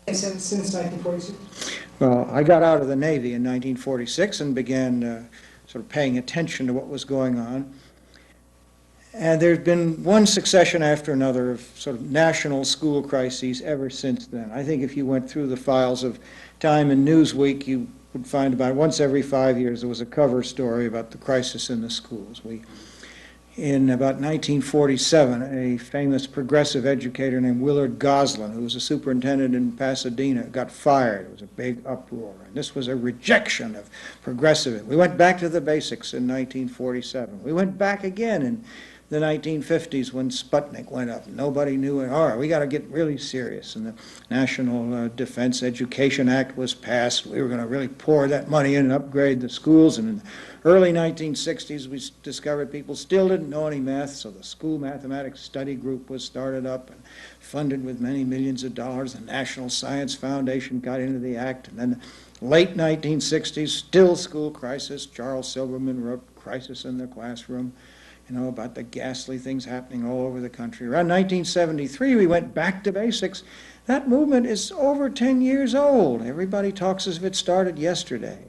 Since 1946? Well, I got out of the Navy in 1946 and began sort of paying attention to what was going on. And there's been one succession after another of sort of national school crises ever since then. I think if you went through the files of Time and Newsweek, you would find about once every 5 years there was a cover story about the crisis in the schools. In about 1947, a famous progressive educator named Willard Goslin, who was a superintendent in Pasadena, got fired. It was a big uproar. And this was a rejection of progressivism. We went back to the basics in 1947. We went back again in the 1950s when Sputnik went up. Nobody knew it. All right, we got to get really serious. And the National Defense Education Act was passed. We were going to really pour that money in and upgrade the schools. And in the early 1960s, we discovered people still didn't know any math, so the School Mathematics Study Group was started up and funded with many millions of dollars. The National Science Foundation got into the act. And then the late 1960s, still school crisis. Charles Silverman wrote Crisis in the Classroom, about the ghastly things happening all over the country. Around 1973, we went back to basics. That movement is over 10 years old. Everybody talks as if it started yesterday.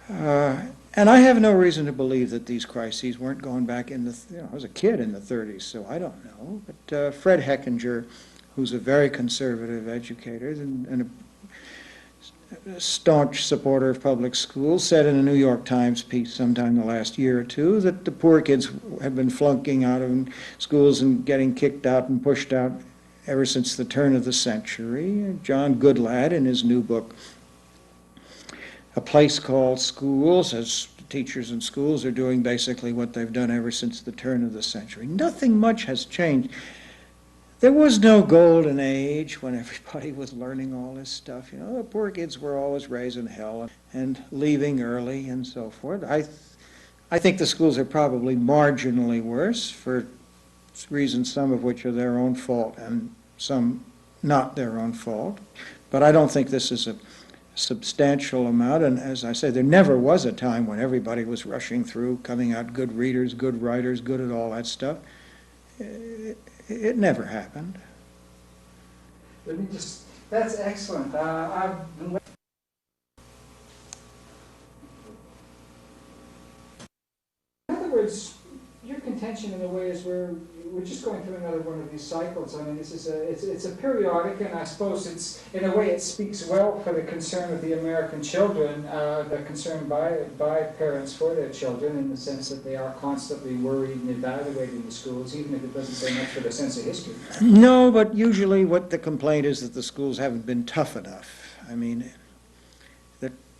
And I have no reason to believe that these crises weren't going back in I was a kid in the 30s, so I don't know. But Fred Heckinger, who's a very conservative educator and a staunch supporter of public schools, said in a New York Times piece sometime in the last year or two that the poor kids have been flunking out of schools and getting kicked out and pushed out ever since the turn of the century. John Goodlad, in his new book, A Place Called School, says teachers in schools are doing basically what they've done ever since the turn of the century. Nothing much has changed. There was no golden age when everybody was learning all this stuff. The poor kids were always raising hell and leaving early and so forth. I think the schools are probably marginally worse for reasons, some of which are their own fault and some not their own fault. But I don't think this is a substantial amount. And as I say, there never was a time when everybody was rushing through, coming out good readers, good writers, good at all that stuff. It never happened. That's excellent. I've been In other words, your contention in a way is we're just going through another one of these cycles. I mean, this is it's a periodic, and I suppose it's, in a way, it speaks well for the concern of the American children, the concern by parents for their children, in the sense that they are constantly worried and evaluating the schools, even if it doesn't say much for their sense of history. No, but usually what the complaint is that the schools haven't been tough enough. I mean,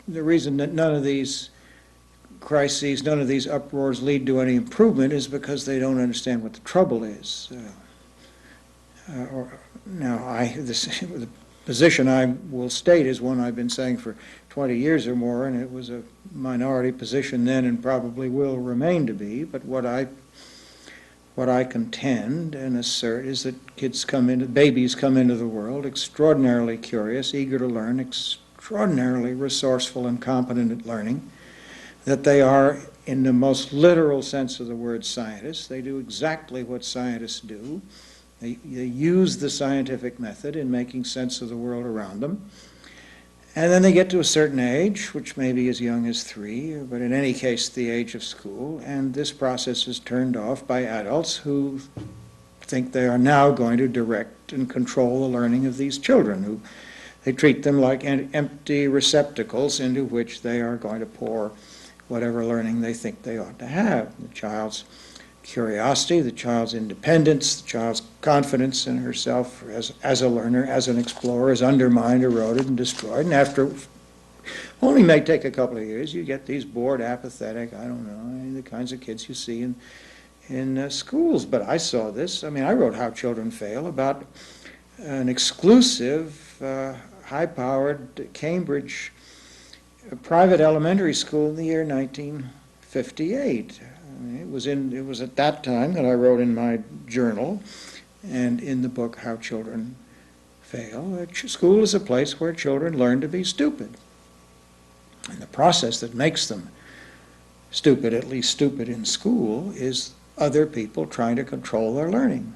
the reason that none of these crises, none of these uproars lead to any improvement is because they don't understand what the trouble is. The position I will state is one I've been saying for 20 years or more, and it was a minority position then and probably will remain to be. But what I contend and assert is that babies come into the world extraordinarily curious, eager to learn, extraordinarily resourceful and competent at learning, that they are, in the most literal sense of the word, scientists. They do exactly what scientists do. They use the scientific method in making sense of the world around them. And then they get to a certain age, which may be as young as 3, but in any case the age of school, and this process is turned off by adults who think they are now going to direct and control the learning of these children. They treat them like empty receptacles into which they are going to pour whatever learning they think they ought to have. The child's curiosity, the child's independence, the child's confidence in herself as a learner, as an explorer, is undermined, eroded, and destroyed. And after only may take a couple of years, you get these bored, apathetic, the kinds of kids you see in schools. But I saw this. I mean, I wrote How Children Fail about an exclusive, high-powered Cambridge private elementary school in the year 1958. I mean, it was at that time that I wrote in my journal and in the book How Children Fail. School is a place where children learn to be stupid. And the process that makes them stupid, at least stupid in school, is other people trying to control their learning.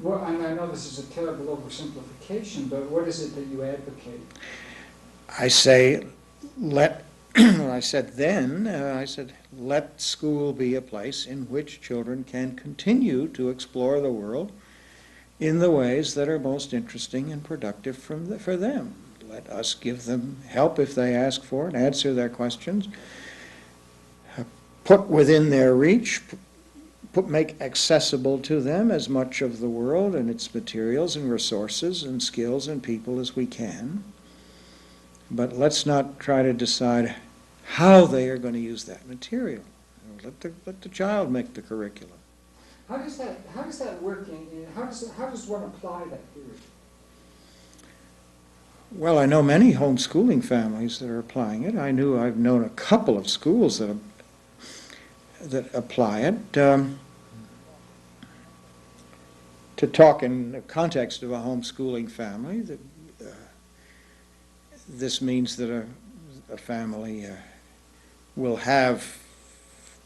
Well, and I know this is a terrible oversimplification, but what is it that you advocate? I say, when I said then, I said, let school be a place in which children can continue to explore the world in the ways that are most interesting and productive for them. Let us give them help if they ask for it, answer their questions, put within their reach, make accessible to them as much of the world and its materials and resources and skills and people as we can. But let's not try to decide how they are going to use that material. Let the child make the curriculum. How does that work how does one apply that theory? Well, I know many homeschooling families that are applying it. I've known a couple of schools that apply it. To talk in the context of a homeschooling family, this means that a family will have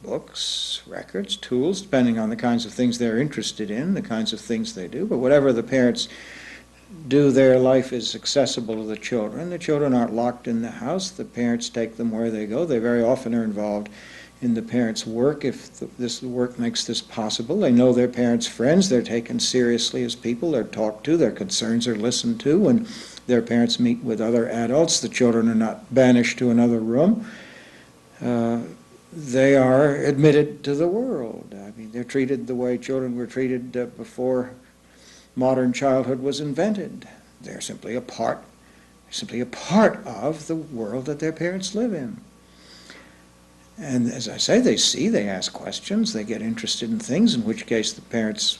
books, records, tools, depending on the kinds of things they're interested in, the kinds of things they do. But whatever the parents do, their life is accessible to the children. The children aren't locked in the house. The parents take them where they go. They very often are involved in the parents' work if this work makes this possible. They know their parents' friends. They're taken seriously as people. They're talked to. Their concerns are listened to. When their parents meet with other adults, the children are not banished to another room. They are admitted to the world. I mean, they're treated the way children were treated before modern childhood was invented. They're simply a part of the world that their parents live in. And as I say, they ask questions, they get interested in things, in which case the parents,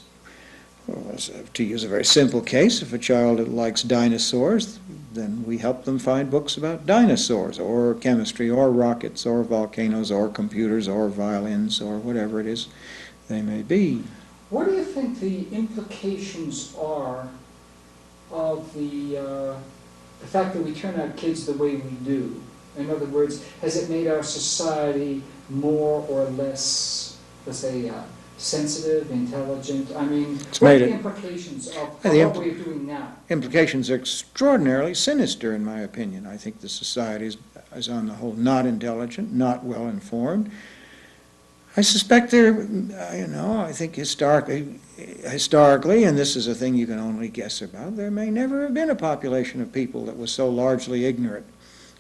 to use a very simple case, if a child likes dinosaurs, then we help them find books about dinosaurs, or chemistry, or rockets, or volcanoes, or computers, or violins, or whatever it is they may be. What do you think the implications are of the fact that we turn out kids the way we do? In other words, has it made our society more or less, let's say, sensitive, intelligent? I mean, what are the implications of what we're doing now? Implications are extraordinarily sinister, in my opinion. I think the society is on the whole not intelligent, not well informed. I suspect I think historically, and this is a thing you can only guess about, there may never have been a population of people that was so largely ignorant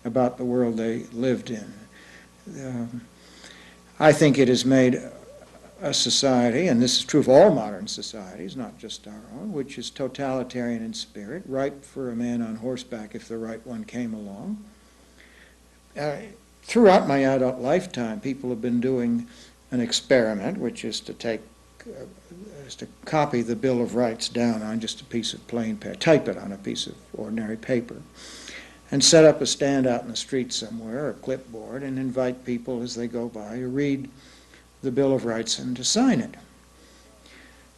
about the world they lived in. I think it has made a society, and this is true of all modern societies, not just our own, which is totalitarian in spirit, ripe for a man on horseback if the right one came along. Throughout my adult lifetime, people have been doing an experiment, which is to copy the Bill of Rights down on just a piece of plain paper, type it on a piece of ordinary paper, and set up a stand out in the street somewhere, or a clipboard, and invite people as they go by to read the Bill of Rights and to sign it.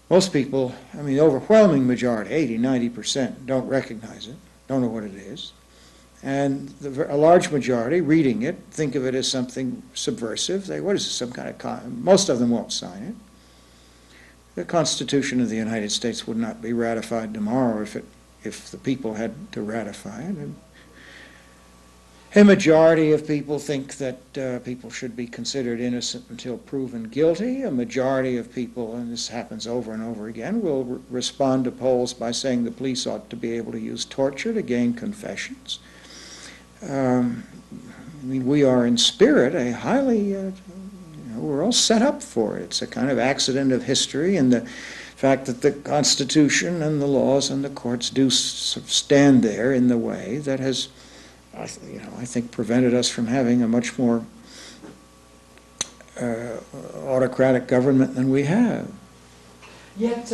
Most people, I mean, the overwhelming majority, 80–90%, don't recognize it, don't know what it is. And a large majority, reading it, think of it as something subversive. They, what is this, some kind of... Most of them won't sign it. The Constitution of the United States would not be ratified tomorrow if the people had to ratify it. And a majority of people think that people should be considered innocent until proven guilty. A majority of people, and this happens over and over again, will respond to polls by saying the police ought to be able to use torture to gain confessions. I mean, we are in spirit a highly, we're all set up for it. It's a kind of accident of history, and the fact that the Constitution and the laws and the courts do stand there in the way that has, I think, prevented us from having a much more autocratic government than we have. Yet,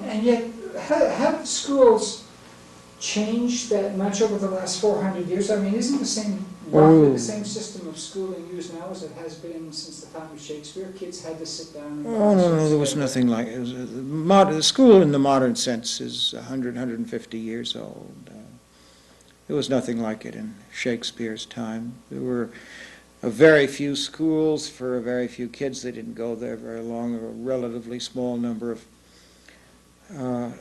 and yet, have schools changed that much over the last 400 years? I mean, isn't roughly the same system of schooling used now as it has been since the time of Shakespeare? Kids had to sit down and... No, there was nothing like it. The school in the modern sense is 100, 150 years old. There was nothing like it in Shakespeare's time. There were a very few schools for a very few kids. They didn't go there very long, or a relatively small number of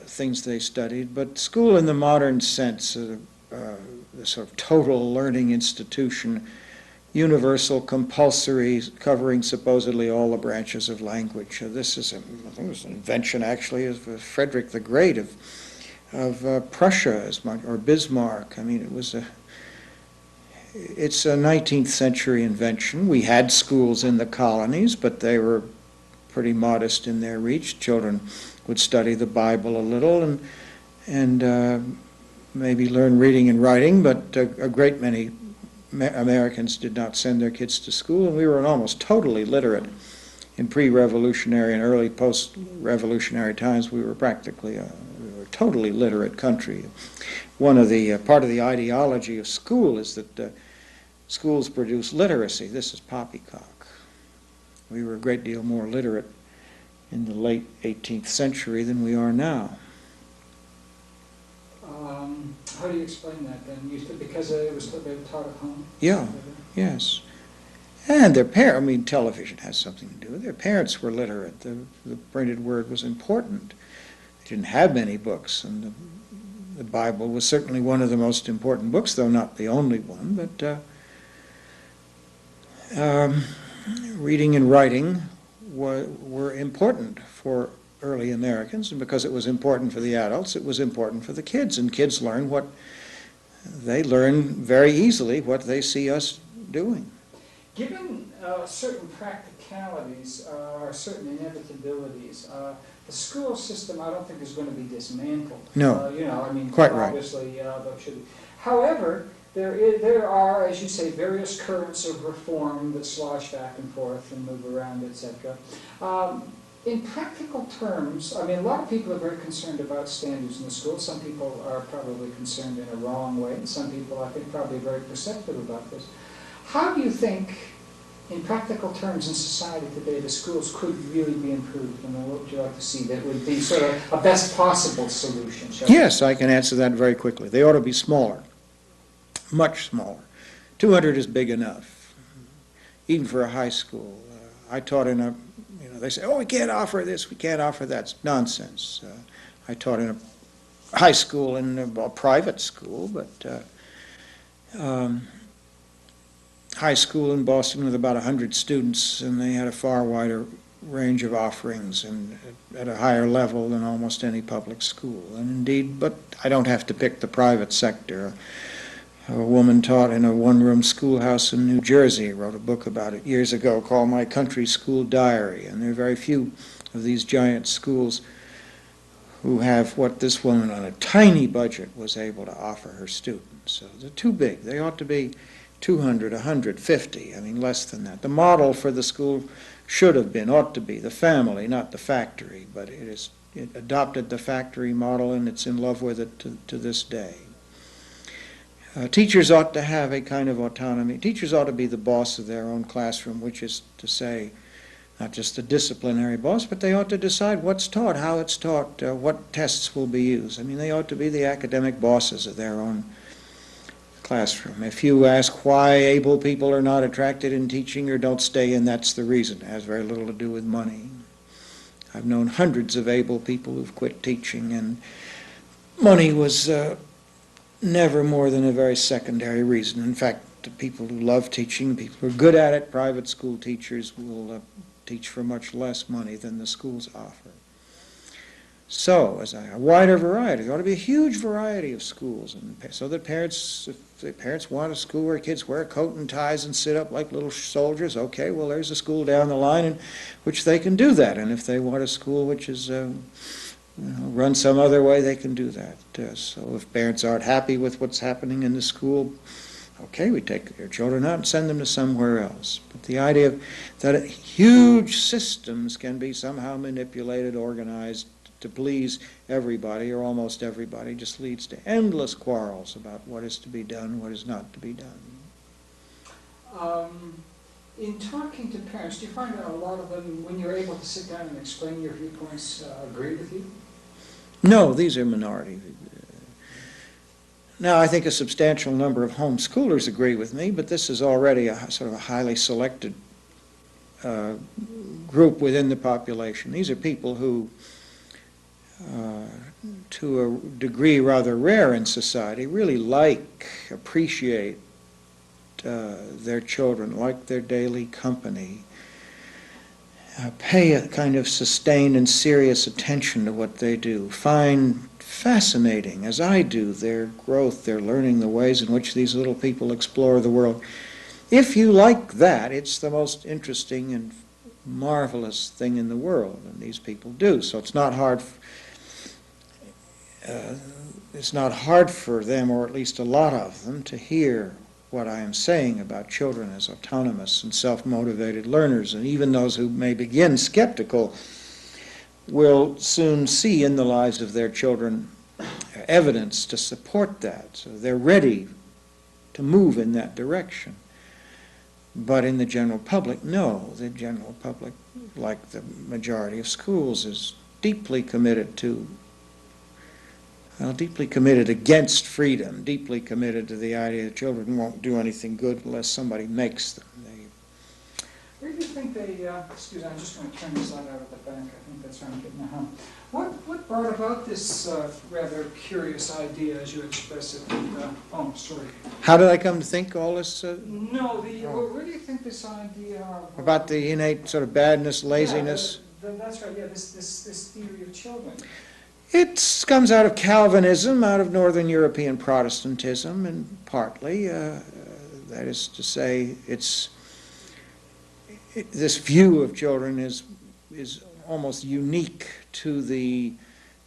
things they studied. But school in the modern sense, the sort of total learning institution, universal, compulsory, covering supposedly all the branches of language. This is, I think it was an invention actually of Frederick the Great of Prussia, or Bismarck. I mean, it's a 19th century invention. We had schools in the colonies, but they were pretty modest in their reach. Children would study the Bible a little and maybe learn reading and writing, but a great many Americans did not send their kids to school, and we were almost totally literate. In pre-revolutionary and early post-revolutionary times, we were practically a totally literate country. One of the part of the ideology of school is that schools produce literacy. This is poppycock. We were a great deal more literate in the late 18th century than we are now. How do you explain that then? Because they were taught at home? Yeah, yes. And their parents, I mean, television has something to do with it. Their parents were literate. The printed word was important. They didn't have many books, and the Bible was certainly one of the most important books, though not the only one. But reading and writing were important for early Americans, and because it was important for the adults, it was important for the kids. And kids learn very easily what they see us doing. Given certain practicalities or certain inevitabilities, the school system, I don't think is going to be dismantled. No, I mean, quite right. Obviously, that should be. However, there are, as you say, various currents of reform that slosh back and forth and move around, etc. In practical terms, I mean, a lot of people are very concerned about standards in the school. Some people are probably concerned in a wrong way, and some people, I think, probably very perceptive about this. How do you think, in practical terms in society today, the schools could really be improved? And what would you like to see that would be sort of a best possible solution? Yes, I can answer that very quickly. They ought to be smaller, much smaller. 200 is big enough, even for a high school. I taught in a, they say, oh, we can't offer this, we can't offer that. It's nonsense. I taught in a high school and a private school, but high school in Boston with about 100 students, and they had a far wider range of offerings and at a higher level than almost any public school. And indeed, but I don't have to pick the private sector. A woman taught in a one-room schoolhouse in New Jersey, wrote a book about it years ago called My Country School Diary, and there are very few of these giant schools who have what this woman on a tiny budget was able to offer her students. So they're too big. They ought to be 200, 150, I mean less than that. The model for the school ought to be the family, not the factory, but it adopted the factory model and it's in love with it to this day. Teachers ought to have a kind of autonomy. Teachers ought to be the boss of their own classroom, which is to say, not just the disciplinary boss, but they ought to decide what's taught, how it's taught, what tests will be used. I mean, they ought to be the academic bosses of their own classroom. If you ask why able people are not attracted in teaching or don't stay in, that's the reason. It has very little to do with money. I've known hundreds of able people who've quit teaching, and money was never more than a very secondary reason. In fact, the people who love teaching, people who are good at it, private school teachers will teach for much less money than the schools offer. So, as a wider variety, there ought to be a huge variety of schools, and so that parents, if the parents want a school where kids wear coat and ties and sit up like little soldiers, okay, well, there's a school down the line in which they can do that. And if they want a school which is run some other way, they can do that. So if parents aren't happy with what's happening in the school, okay, we take their children out and send them to somewhere else. But the idea that huge systems can be somehow manipulated, organized to please everybody or almost everybody just leads to endless quarrels about what is to be done, what is not to be done. In talking to parents, do you find that a lot of them, when you're able to sit down and explain your viewpoints, agree with you? No, these are minority. Now, I think a substantial number of homeschoolers agree with me, but this is already a sort of a highly selected group within the population. These are people who, to a degree rather rare in society, really appreciate their children, like their daily company, pay a kind of sustained and serious attention to what they do, find fascinating, as I do, their growth, their learning, the ways in which these little people explore the world. If you like that, it's the most interesting and marvelous thing in the world, and these people do. So it's not hard for them, or at least a lot of them, to hear what I am saying about children as autonomous and self-motivated learners. And even those who may begin skeptical will soon see in the lives of their children evidence to support that. So they're ready to move in that direction. But in the general public, no. The general public, like the majority of schools, is deeply committed against freedom, deeply committed to the idea that children won't do anything good unless somebody makes them. Where do you think they, excuse me, I'm just going to turn this light out at the back. I think that's where I'm getting at. What brought about this rather curious idea, as you express it? Oh, sorry. How did I come to think all this? No, where do you think this idea about the innate sort of badness, laziness? Yeah, that's right. Yeah, this theory of children. It comes out of Calvinism, out of Northern European Protestantism, and partly, that is to say, this view of children is almost unique to the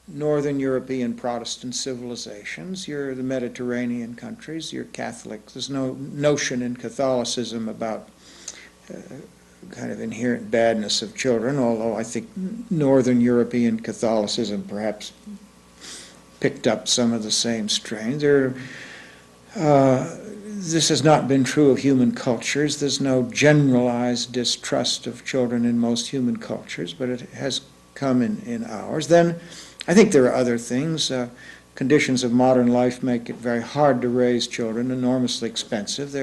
Northern European Protestant civilizations. You're the Mediterranean countries, you're Catholic. There's no notion in Catholicism about kind of inherent badness of children, although I think Northern European Catholicism perhaps picked up some of the same strains. This has not been true of human cultures. There's no generalized distrust of children in most human cultures, but it has come in ours. Then I think there are other things. Conditions of modern life make it very hard to raise children, enormously expensive.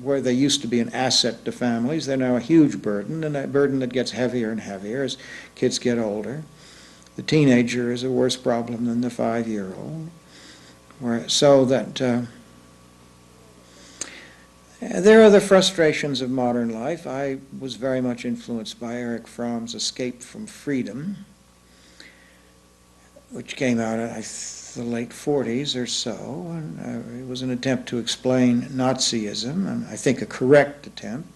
Where they used to be an asset to families, they're now a huge burden, and a burden that gets heavier and heavier as kids get older. The teenager is a worse problem than the 5-year-old. So that there are the frustrations of modern life. I was very much influenced by Erich Fromm's Escape from Freedom, which came out in the late 40s or so. And it was an attempt to explain Nazism, and I think a correct attempt,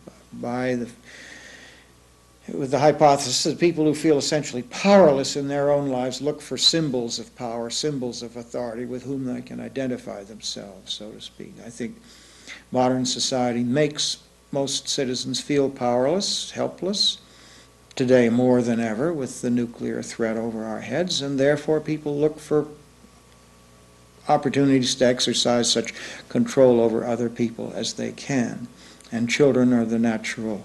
with the hypothesis that people who feel essentially powerless in their own lives look for symbols of power, symbols of authority with whom they can identify themselves, so to speak. I think modern society makes most citizens feel powerless, helpless, today more than ever with the nuclear threat over our heads, and therefore people look for opportunities to exercise such control over other people as they can. And children are the natural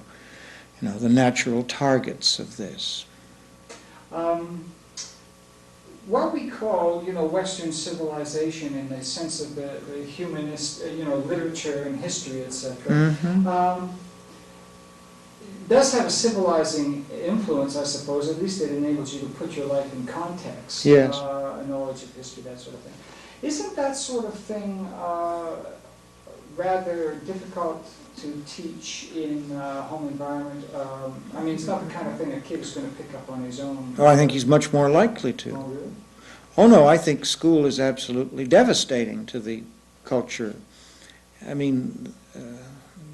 targets of this. What we call, Western civilization in the sense of the humanist, literature and history, etc., does have a civilizing influence, I suppose. At least it enables you to put your life in context. Yes. Knowledge of history, that sort of thing. Isn't that sort of thing rather difficult to teach in a home environment? I mean, it's not the kind of thing a kid is going to pick up on his own. Oh, I think he's much more likely to. Oh, really? Oh, no, I think school is absolutely devastating to the culture. I mean,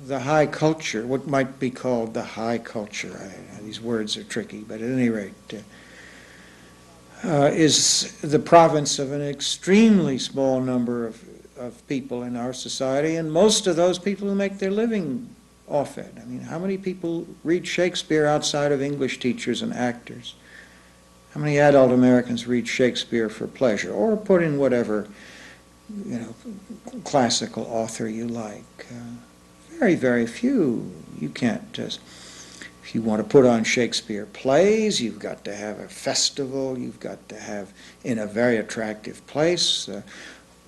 the high culture, what might be called the high culture, these words are tricky, but at any rate, is the province of an extremely small number of people in our society, and most of those people who make their living off it. I mean, how many people read Shakespeare outside of English teachers and actors? How many adult Americans read Shakespeare for pleasure, or put in whatever, classical author you like? Very, very few. You can't just, if you want to put on Shakespeare plays, you've got to have a festival, you've got to have in a very attractive place,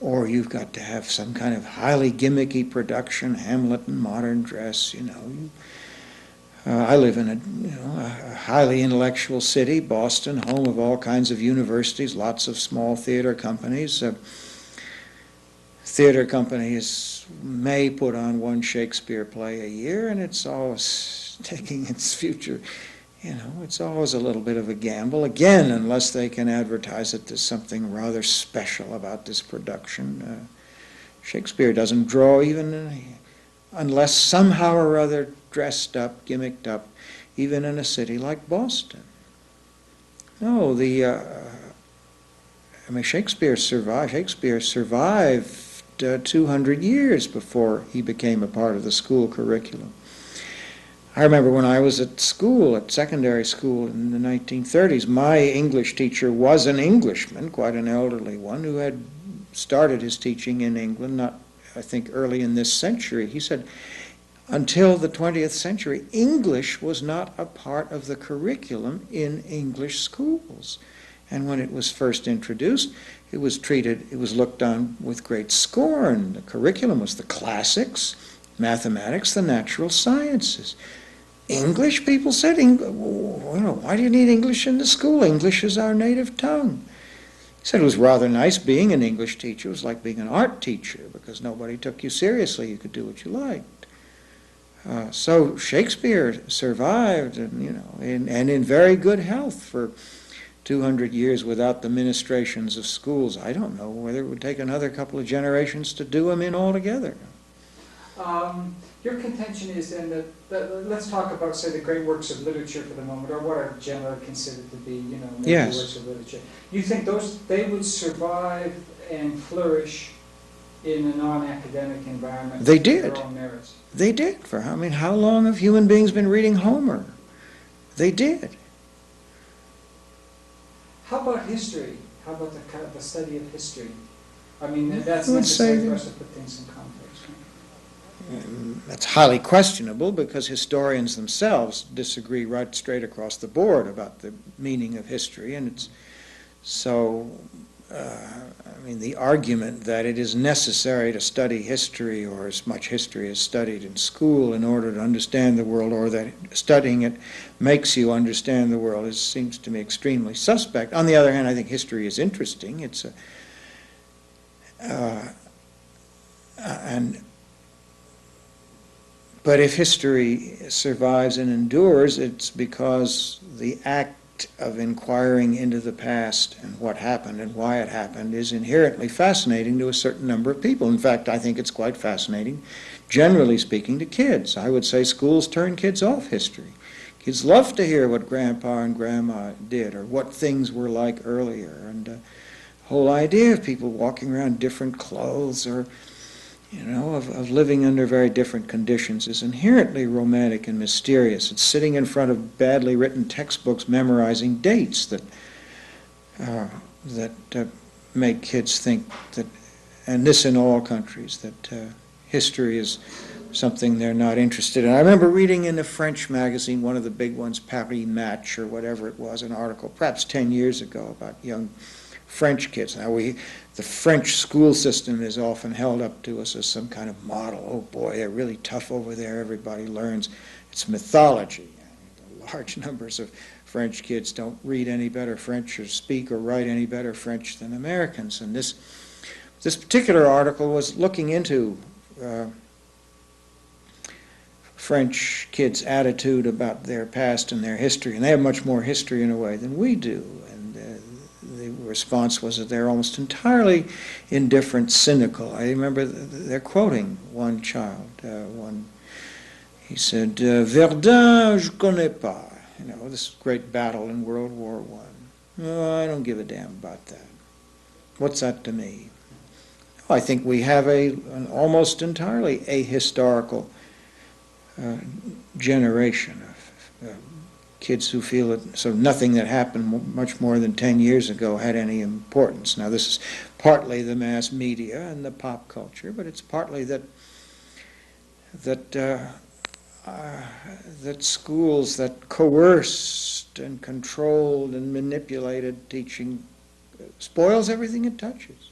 or you've got to have some kind of highly gimmicky production, Hamlet in modern dress, you know. I live in a highly intellectual city, Boston, home of all kinds of universities, lots of small theater companies. Theater companies may put on one Shakespeare play a year, and it's always taking its future. You know, it's always a little bit of a gamble, again, unless they can advertise that there's something rather special about this production. Shakespeare doesn't draw even unless somehow or other dressed up, gimmicked up, even in a city like Boston. No, Shakespeare survived 200 years before he became a part of the school curriculum. I remember when I was at school, at secondary school in the 1930s, my English teacher was an Englishman, quite an elderly one, who had started his teaching in England, not, I think, early in this century. He said, until the 20th century, English was not a part of the curriculum in English schools. And when it was first introduced, it was looked on with great scorn. The curriculum was the classics, mathematics, the natural sciences. English, people said, why do you need English in the school? English is our native tongue. He said it was rather nice being an English teacher. It was like being an art teacher because nobody took you seriously. You could do what you liked. So Shakespeare survived, and in very good health for 200 years without the ministrations of schools. I don't know whether it would take another couple of generations to do them in altogether. Your contention is then that let's talk about, say, the great works of literature for the moment, or what are generally considered to be, major Yes. works of literature. You think they would survive and flourish in a non-academic environment? They for did. Their own merits? They did. How long have human beings been reading Homer? They did. How about history? How about the study of history? I mean, that's I would necessary say for us to put things in context. That's highly questionable because historians themselves disagree right straight across the board about the meaning of history, and it's so. The argument that it is necessary to study history, or as much history as studied in school, in order to understand the world, or that studying it makes you understand the world, seems to me extremely suspect. On the other hand, I think history is interesting. It's but if history survives and endures, it's because the act of inquiring into the past and what happened and why it happened is inherently fascinating to a certain number of people. In fact, I think it's quite fascinating, generally speaking, to kids. I would say schools turn kids off history. Kids love to hear what Grandpa and Grandma did or what things were like earlier. And the whole idea of people walking around different clothes or of living under very different conditions is inherently romantic and mysterious. It's sitting in front of badly written textbooks memorizing dates that make kids think that, and this in all countries, that history is something they're not interested in. I remember reading in a French magazine, one of the big ones, Paris Match or whatever it was, an article perhaps 10 years ago about young French kids. Now the French school system is often held up to us as some kind of model. Oh boy, they're really tough over there. Everybody learns. It's mythology. Large numbers of French kids don't read any better French or speak or write any better French than Americans. And this particular article was looking into French kids' attitude about their past and their history. And they have much more history in a way than we do. The response was that they're almost entirely indifferent, cynical. I remember they're quoting one child. He said, Verdun, je connais pas. This great battle in World War I. Oh, I don't give a damn about that. What's that to me? I think we have an almost entirely ahistorical generation of kids who feel that so nothing that happened much more than 10 years ago had any importance. Now this is partly the mass media and the pop culture, but it's partly that schools that coerced and controlled and manipulated teaching spoils everything it touches.